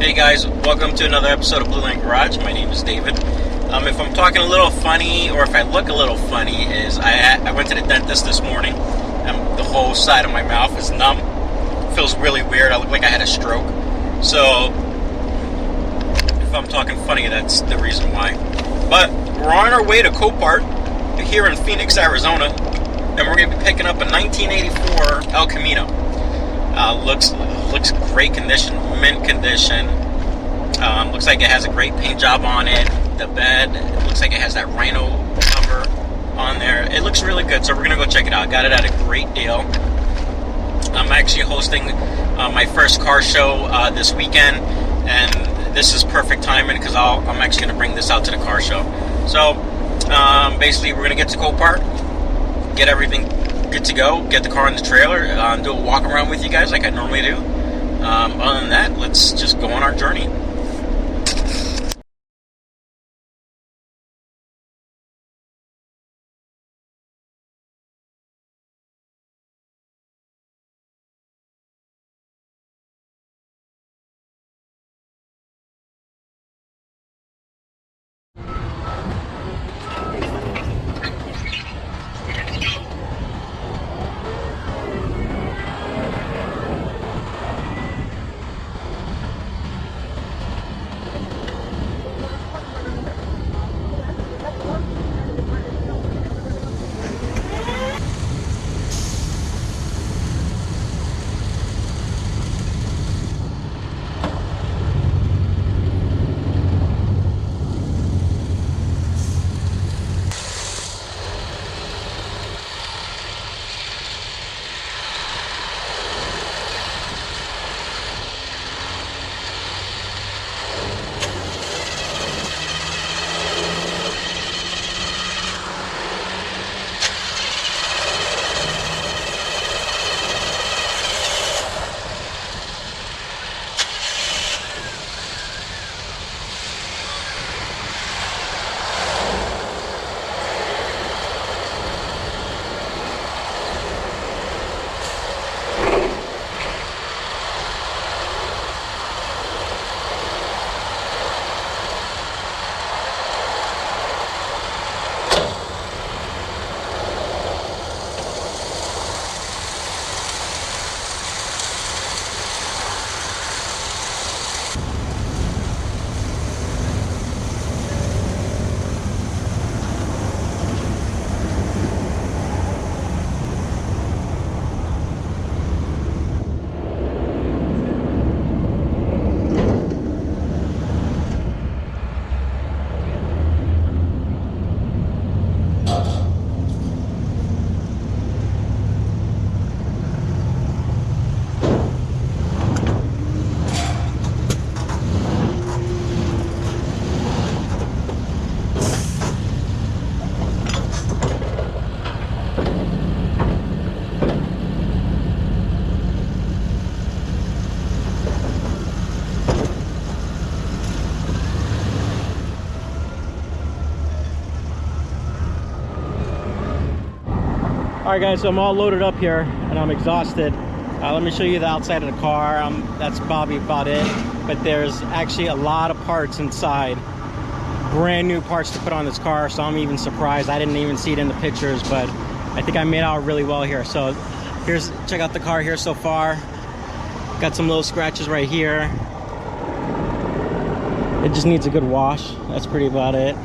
Hey guys, welcome to another episode of Blue Line Garage. My name is David. If I'm talking a little funny, or if I look a little funny, is I went to the dentist this morning, and the whole side of my mouth is numb. Feels really weird. I look like I had a stroke. So, if I'm talking funny, that's the reason why. But we're on our way to Copart here in Phoenix, Arizona, and we're going to be picking up a 1984 El Camino. Looks great condition, mint condition. Looks like it has a great paint job on it. The bed, it looks like it has that rhino cover on there. It looks really good, so we're gonna go check it out. Got it at a great deal. I'm actually hosting my first car show this weekend, and this is perfect timing because I'm actually gonna bring this out to the car show. So basically, we're gonna get to Copart, get everything good to go, get the car in the trailer, do a walk around with you guys like I normally do. Other than that, let's just go on our journey. Alright guys, so I'm all loaded up here and I'm exhausted. Let me show you the outside of the car. That's probably about it. But there's actually a lot of parts inside. Brand new parts to put on this car, so I'm even surprised. I didn't even see it in the pictures, but I think I made out really well here. So check out the car here so far. Got some little scratches right here. It just needs a good wash. That's pretty about it.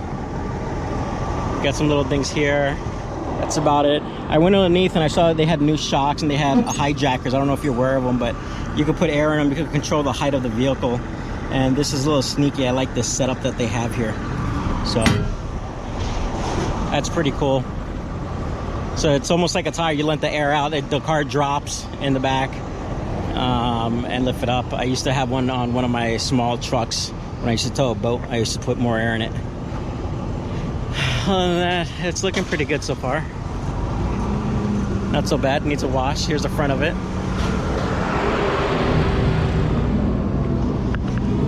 Got some little things here. That's about it. I went underneath and I saw that they had new shocks and they had hijackers. I don't know if you're aware of them, but you could put air in them. You could control the height of the vehicle. And this is a little sneaky. I like this setup that they have here. So that's pretty cool. So it's almost like a tire. You let the air out. The car drops in the back and lift it up. I used to have one on one of my small trucks when I used to tow a boat. I used to put more air in it. Other than that, it's looking pretty good so far. Not so bad. Needs a wash. Here's the front of it.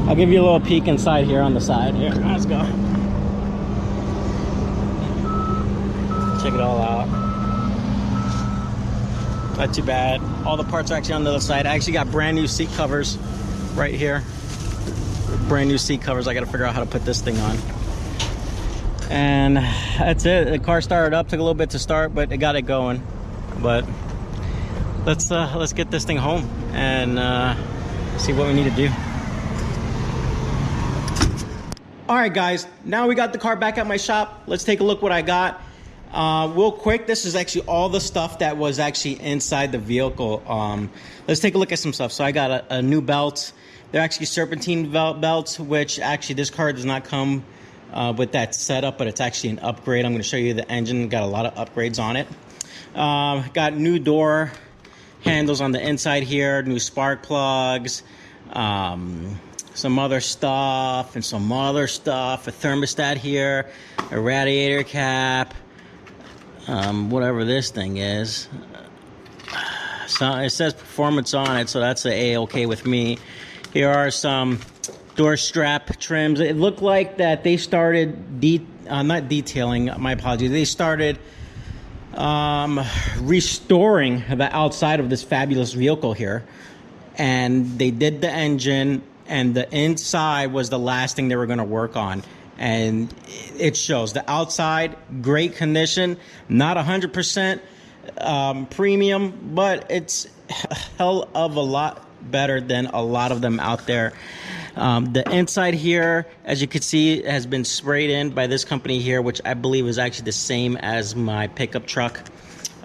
I'll give you a little peek inside here on the side. Here, let's go. Check it all out. Not too bad. All the parts are actually on the other side. I actually got brand new seat covers right here. brand new seat covers. I got to figure out how to put this thing on. And that's it. The car started up, took a little bit to start, but it got it going. But let's get this thing home and see what we need to do. All right, guys, now we got the car back at my shop. Let's take a look what I got. Real quick, this is actually all the stuff that was actually inside the vehicle. Let's take a look at some stuff. So I got a new belt. They're actually serpentine belts, which actually this car does not come with that setup, but it's actually an upgrade. I'm going to show you the engine. Got a lot of upgrades on it. Got new door handles on the inside here, new spark plugs, some other stuff and some other stuff, a thermostat here, a radiator cap, whatever this thing is. So it says performance on it, so that's a A-okay with me. Here are some door strap trims. It looked like that they started not detailing, my apologies, they started restoring the outside of this fabulous vehicle here, and they did the engine, and the inside was the last thing they were going to work on, and it shows. The outside, great condition, not 100% premium, but it's a hell of a lot better than a lot of them out there. The inside here, as you can see, has been sprayed in by this company here, which I believe is actually the same as my pickup truck.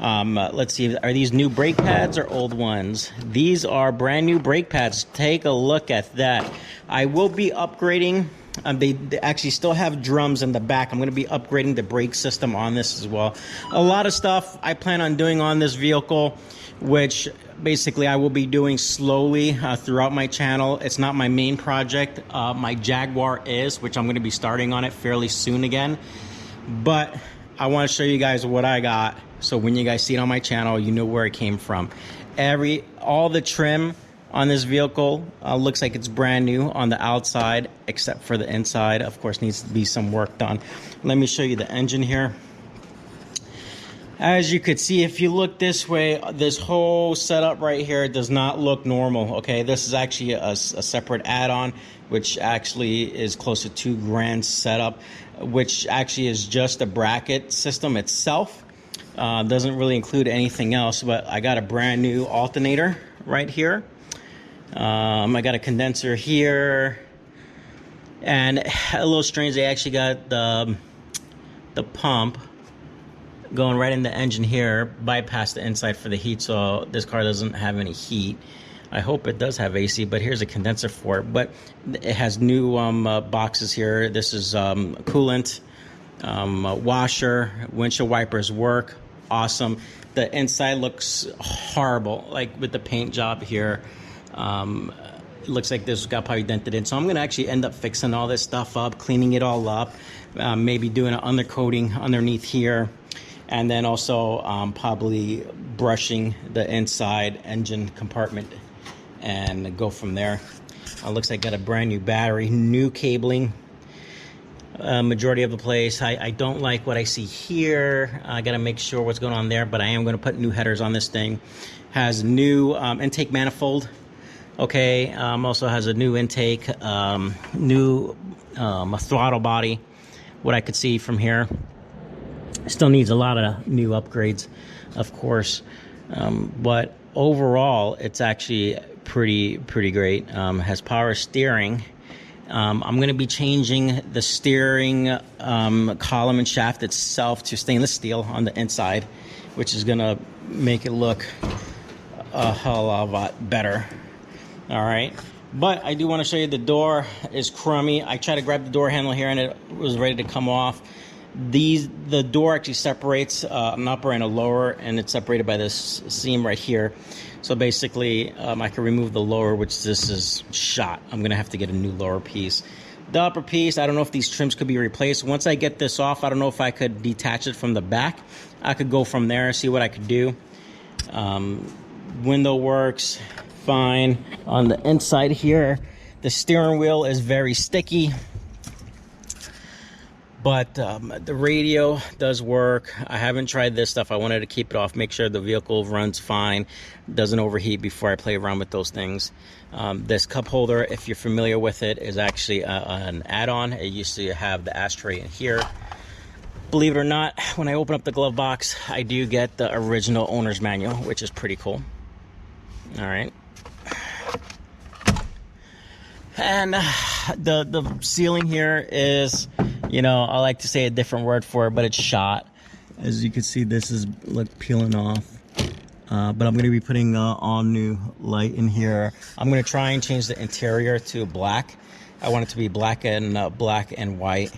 Let's see, are these new brake pads or old ones? These are brand new brake pads. Take a look at that. I will be upgrading. They actually still have drums in the back. I'm going to be upgrading the brake system on this as well. A lot of stuff I plan on doing on this vehicle, which basically I will be doing slowly throughout my channel. It's not my main project. My Jaguar is, which I'm going to be starting on it fairly soon again. But I want to show you guys what I got, so when you guys see it on my channel, you know where it came from. All the trim on this vehicle looks like it's brand new on the outside, except for the inside. Of course, needs to be some work done. Let me show you the engine here. As you could see, if you look this way, this whole setup right here does not look normal. Okay, this is actually a separate add-on, which actually is close to $2,000 setup, which actually is just a bracket system itself. Doesn't really include anything else, but I got a brand new alternator right here. I got a condenser here, and a little strange, they actually got the pump going right in the engine here, bypass the inside for the heat, so this car doesn't have any heat. I hope it does have AC, but here's a condenser for it. But it has new boxes here. This is coolant, washer, windshield wipers work, awesome. The inside looks horrible, like with the paint job here. It looks like this got probably dented in, so I'm gonna actually end up fixing all this stuff up, cleaning it all up, maybe doing an undercoating underneath here, and then also probably brushing the inside engine compartment and go from there. Looks like I got a brand new battery, new cabling, majority of the place. I don't like what I see here. I got to make sure what's going on there, but I am going to put new headers on this thing. Has new intake manifold. Okay, also has a new intake, new throttle body, what I could see from here. Still needs a lot of new upgrades, of course, but overall it's actually pretty great. Has power steering. I'm going to be changing the steering column and shaft itself to stainless steel on the inside, which is going to make it look a hell of a lot better. All right, but I do want to show you the door is crummy. I tried to grab the door handle here and it was ready to come off. The door actually separates an upper and a lower, and it's separated by this seam right here. So basically I can remove the lower, which this is shot. I'm gonna have to get a new lower piece. The upper piece, I don't know if these trims could be replaced. Once I get this off, I don't know if I could detach it from the back. I could go from there and see what I could do. Window works fine. On the inside here, the steering wheel is very sticky, But the radio does work. I haven't tried this stuff. I wanted to keep it off, make sure the vehicle runs fine, doesn't overheat before I play around with those things. This cup holder, if you're familiar with it, is actually an add-on. It used to have the ashtray in here. Believe it or not, when I open up the glove box, I do get the original owner's manual, which is pretty cool. All right. And the ceiling here is, you know, I like to say a different word for it, but it's shot. As you can see, this is peeling off. But I'm going to be putting all new light in here. I'm going to try and change the interior to black. I want it to be black and white.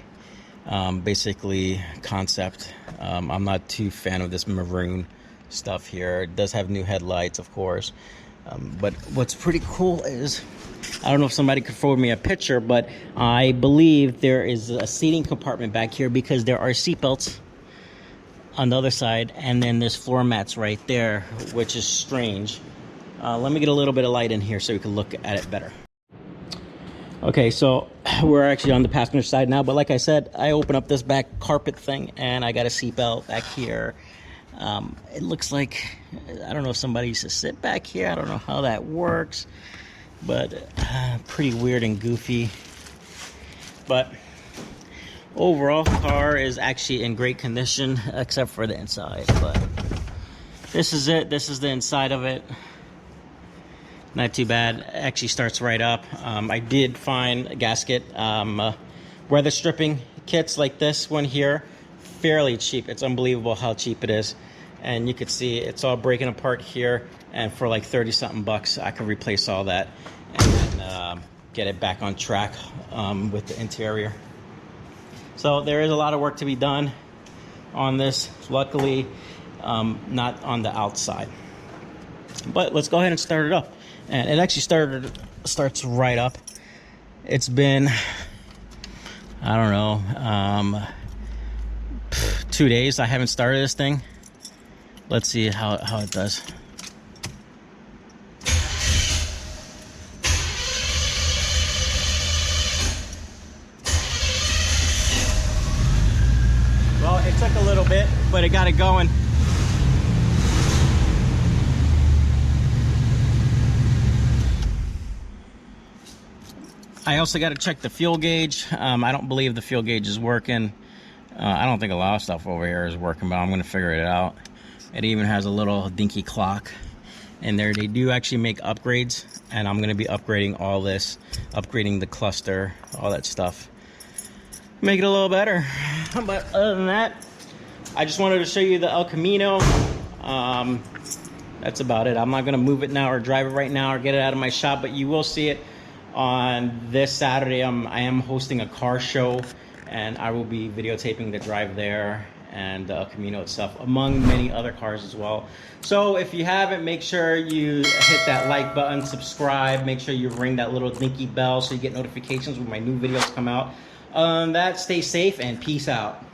Basically concept. I'm not too fan of this maroon stuff here. It does have new headlights, of course. But what's pretty cool is, I don't know if somebody could forward me a picture, but I believe there is a seating compartment back here because there are seatbelts on the other side, and then there's floor mats right there, which is strange. Let me get a little bit of light in here so we can look at it better. Okay, so we're actually on the passenger side now, but like I said, I open up this back carpet thing and I got a seatbelt back here. It looks like, I don't know if somebody used to sit back here. I don't know how that works, but pretty weird and goofy. But overall, car is actually in great condition except for the inside. But this is it. This is the inside of it. Not too bad. It actually starts right up. I did find a gasket weather stripping kits like this one here, fairly cheap. It's unbelievable how cheap it is. And you can see it's all breaking apart here, and for like 30 something bucks I can replace all that and then get it back on track with the interior. So there is a lot of work to be done on this, luckily not on the outside. But let's go ahead and start it up. And it actually starts right up. It's been, I don't know, 2 days I haven't started this thing. Let's see how it does. Well, it took a little bit, but it got it going. I also got to check the fuel gauge. I don't believe the fuel gauge is working. I don't think a lot of stuff over here is working, but I'm going to figure it out. It even has a little dinky clock in there. They do actually make upgrades, and I'm going to be upgrading all this, upgrading the cluster, all that stuff. Make it a little better. But other than that, I just wanted to show you the El Camino. That's about it. I'm not going to move it now or drive it right now or get it out of my shop, but you will see it on this Saturday. I am hosting a car show, and I will be videotaping the drive there and the El Camino itself, among many other cars as well. So if you haven't, make sure you hit that like button, subscribe, make sure you ring that little dinky bell so you get notifications when my new videos come out. That, stay safe and peace out.